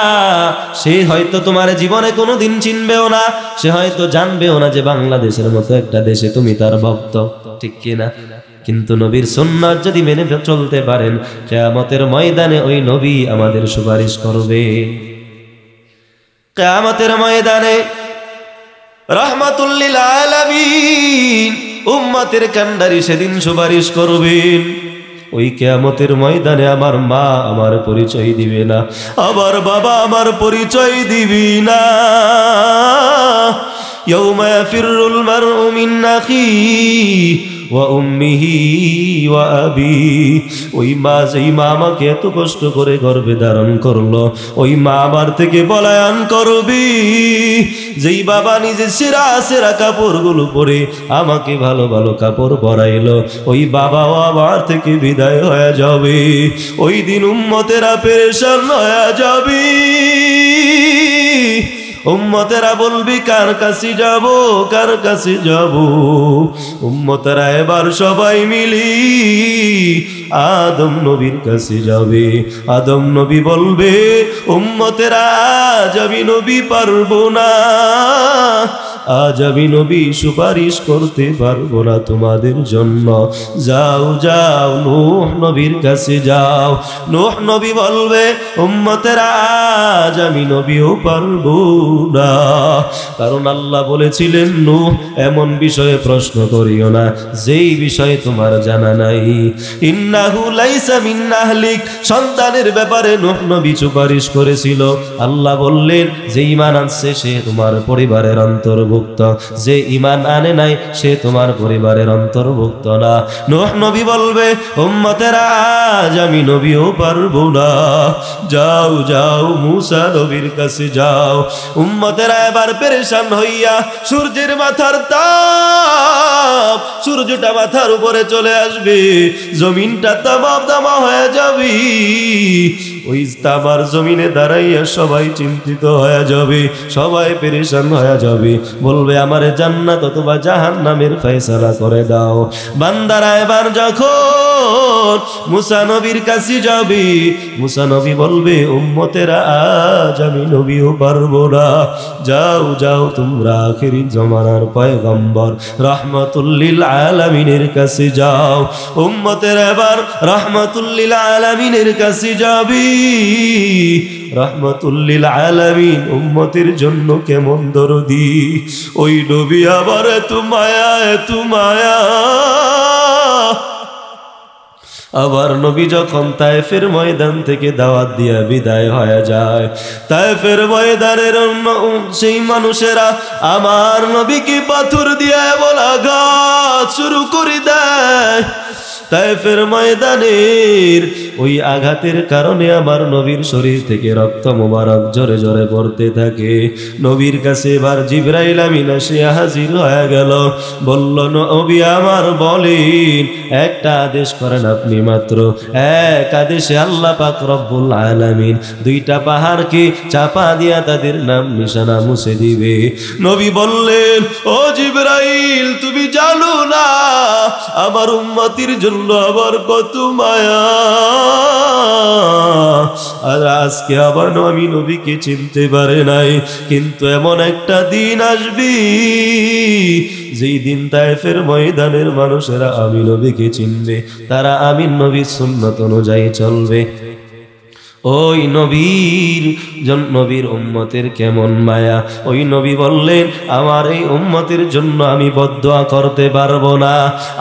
সে হয়তো তোমার জীবনে কোনোদিন চিনবেও না, সে হয়তো জানবেও না যে বাংলাদেশের মতো একটা দেশে তুমি তার ভক্ত, ঠিক কিনা? কিন্তু নবীর সুন্নাত যদি মেনে চলতে পারেন, কিয়ামতের ময়দানে ওই নবী আমাদের সুপারিশ করবে। কিয়ামতের ময়দানে রাহমাতুল লিল আলামিন উম্মতের কান্ডারি সেদিন সুপারিশ করবেন। ওই কিয়ামতের ময়দানে আমার মা আমার পরিচয় দিবে না, আমার বাবা আমার পরিচয় দিবি না। ইয়াউমা ইয়াফিরুল মারউ মিন আখিহি ওয়া উম্মিহি ওয়া আবি। ওই মা, যেই মা আমাকে এত কষ্ট করে গর্ভে ধারণ করলো, ওই মা আমার থেকে পলায়ন করবি। যেই বাবা নিজে সেরা সেরা কাপড়গুলো পরে আমাকে ভালো ভালো কাপড় পরাইলো, ওই বাবাও আমার থেকে বিদায় হয়ে যাবে। ওই দিন উম্মতেরা পেরেশান হয়ে যাবে। উম্মতেরা বলবি কার কাছে যাব, কার কাছে যাব। উম্মতেরা এবার সবাই মিলি আদম নবীর কাছে যাবে। আদম নবী বলবে, উম্মতেরা আজ আমি নবী পারবো না, আজ আমি নবী সুপারিশ করতে পারবো না তোমাদের জন্য। যাও যাও নূহ নবীর কাছে যাও। নূহ নবী বলবে, উম্মতেরা আজ আমি নবীও পারবো না। কারণ আল্লাহ বলেছিলেন, নূহ এমন বিষয়ে প্রশ্ন করিও না যেই বিষয়ে তোমার জানা নাই। ইন্নাহু লাইসা মিন আহলিক, সন্তানের ব্যাপারে নূহ নবী সুপারিশ করেছিল। আল্লাহ বললেন, যে ঈমান আনছে সে তোমার পরিবারের অন্তর্ভুক্ত, যে ঈমান আনে নাই সে তোমার পরিবারের অন্তর্ভুক্ত না। নূহ নবী বলবে, উম্মতেরা আজ আমি নবীও পারবো না। যাও যাও মূসা নবীর কাছে যাও। উম্মতেরা এবার পেরেশান হইয়া সূর্যের মাথার তাপ, সূর্যটা মাথার উপরে চলে আসবে, জমিনটা তামা হয়ে যাবে। ওই তামার জমিনে দাঁড়াইয়া সবাই চিন্তিত হয়ে যাবে, সবাই পেরেশান হয়ে যাবে। বলবে, আমারে জান্নাত অথবা জাহান্নামের ফয়সালা করে দাও। বান্দারা এবার যখন মূসা নবীর কাছে যাবে, মূসা নবী বলবে, উম্মতেরা আজ আমি নবীও পারবো না। যাও যাও তোমরা আখিরি জমানার পয়গম্বর রাহমাতুল লিল আলামিনের কাছে যাও। উম্মতেরা এবার রাহমাতুল লিল আলামিনের কাছে যাবে। রাহমাতুল লিল আলামিন উম্মতের জন্য কেমন দরদি। ওই নবী আবার এত মায়া, এত মায়া। আবার নবী যখন তায়েফের ময়দান থেকে দাওয়াত দিয়া বিদায় হয়ে যায়, তায়েফের ময়দানের সেই মানুষেরা আমার নবীকে পাথর দিয়া এমন আঘাত শুরু করে দেয়। তায়েফের ময়দানের ওই আঘাতের কারণে আমার নবীর শরীর থেকে রক্ত মোবারক জোরে জোরে পড়তে থাকে। নবীর কাছে এবার জিবরাইল আমিন এসে হাজির হয়ে গেল। বলল, নবী আমার বলেন, একটা আদেশ করেন আপনি মাত্র। এক আদেশে আল্লাহ পাক রব্বুল আলামিন দুইটা পাহাড়কে চাপা দিয়া তাদের নাম নিশানা মুছে দিবে। নবী বললেন, ও জিবরাইল, তুমি জানো না আমার উম্মতির জন্য আবার কত মায়া। আর আজকে আবার আমি নবীকে চিনতে পারে নাই, কিন্তু এমন একটা দিন আসবে যেই দিন তায়েফের ময়দানের মানুষেরা আমি নবীকে চিনবে, তারা আমিন নবীর সুন্নাত অনুযায়ী চলবে। ওই নবীর উম্মতের কেমন মায়া। ওই নবী বললেন, আমার এই উম্মতের জন্য আমি বদদুয়া করতে পারবো না।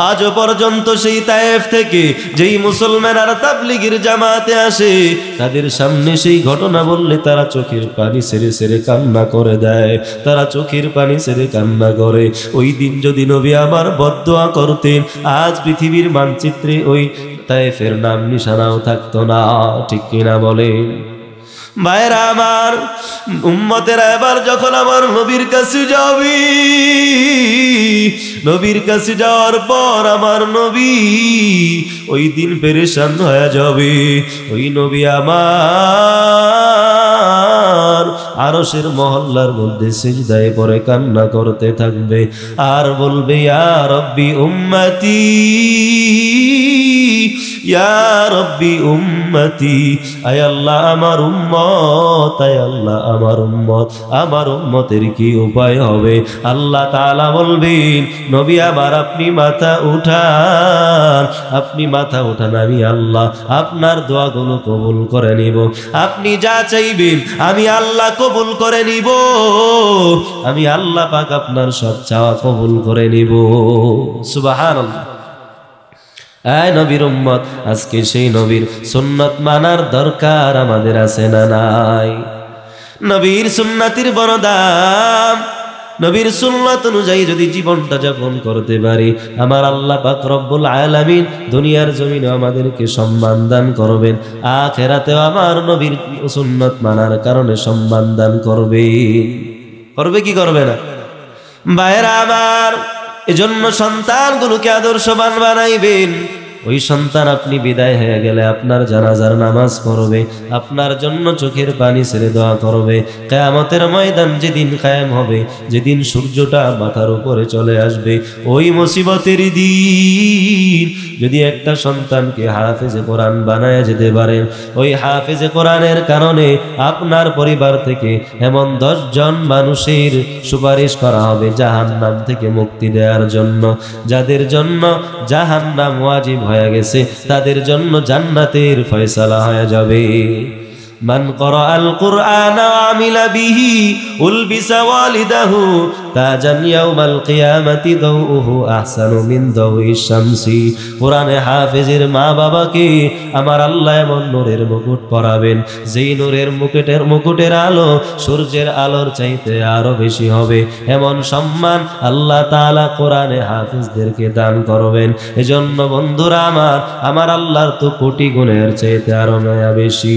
আজ পর্যন্ত সেই তায়েফ থেকে যেই মুসলমানরা তাবলীগের জামাতে আসে, তাদের সামনে সেই ঘটনা বললে তারা চোখের পানি ছেড়ে ছেড়ে কান্না করে দেয়, তারা চোখের পানি ছেড়ে কান্না করে। ওই দিন যদি নবী আমার বদদুয়া করতেন, আজ পৃথিবীর মানচিত্রে ওই তায়েফের নাম নিশানাও থাকতো না। ঠিক কিনা বলেন ভাইরা আমার? উম্মতেরা এবার যখন আমার নবীর কাছে যাবি, নবীর কাছে যাওয়ার পর আমার নবী ওই দিন পেরেশান হয়ে যাবে। ওই নবী আমার আরশের মহল্লার মধ্যে সিজদায় পড়ে কান্না করতে থাকবে আর বলবে, ইয়া রব্বি উম্মতি, ইয়া রব্বি উম্মতি। আয় আল্লাহ আমার উম্মত, আয় আল্লাহ আমার উম্মত, আমার উম্মতের কি উপায় হবে? আল্লাহ তাআলা বলবেন, নবী আমার আপনি মাথা উঠান, আপনি মাথা উঠান, আমি আল্লাহ আপনার দোয়াগুলো কবুল করে নিব। আপনি যা চাইবেন আমি আল্লাহ কবুল করে নিব, আমি আল্লাহ পাক আপনার সব চাওয়া কবুল করে নিব। সুবহানাল্লাহ। আয় নবীর উম্মত, আজকে সেই নবীর সুন্নাত মানার দরকার আমাদের আছে না নাই? নবীর সুন্নাতের বড় দাম। নবীর সুন্নাত অনুযায়ী যদি জীবনটা যাপন করতে পারি, আমার আল্লাহ পাক রব্বুল আলামিন দুনিয়ার জমিনে আমাদেরকে সম্মান দান করবেন, আখিরাতেও আমার নবীর সুন্নাত মানার কারণে সম্মান দান করবেন। করবে কি করবে না? ভাইরা আমার, এজন্য সন্তানগুলোকে আদর্শবান বানাইবেন। ওই সন্তান আপনি বিদায় হয়ে গেলে আপনার জানাজার নামাজ পড়বে, আপনার জন্য চোখের পানি ছেড়ে দোয়া করবে। কিয়ামতের ময়দান যেদিন কায়েম হবে, যেদিন সূর্যটা মাথার উপরে চলে আসবে, ওই মুসিবতের দিন যদি একটা সন্তানকে হাফেজে কোরআন বানায় যেতে পারেন, ওই হাফেজে কোরআনের কারণে আপনার পরিবার থেকে এমন 10 জন মানুষের সুপারিশ করা হবে জাহান্নাম থেকে মুক্তি দেওয়ার জন্য। যাদের জন্য জাহান্নাম ওয়াজিব হয়ে গেছে, তাদের জন্য জান্নাতের ফয়সালা হয়ে যাবে। মান ক্বরাআল কুরআন ওয়া আমিলা বিহি উলবিসা ওয়ালিদাহু তাজান ইয়াউমাল কিয়ামাতি দাউহু আহসানু মিন দাউইশ শামসি। কোরআনে হাফেজের মা বাবাকে আমার আল্লাহ এমন নূরের মুকুট পরাবেন, যেই নূরের মুকুটের আলো সূর্যের আলোর চাইতে আরো বেশি হবে। এমন সম্মান আল্লাহ তাআলা কোরআনে হাফেজদেরকে দান করবেন। এজন্য বন্ধুরা আমার আল্লাহর তো কোটি গুণের চাইতে আরো মায়া বেশি।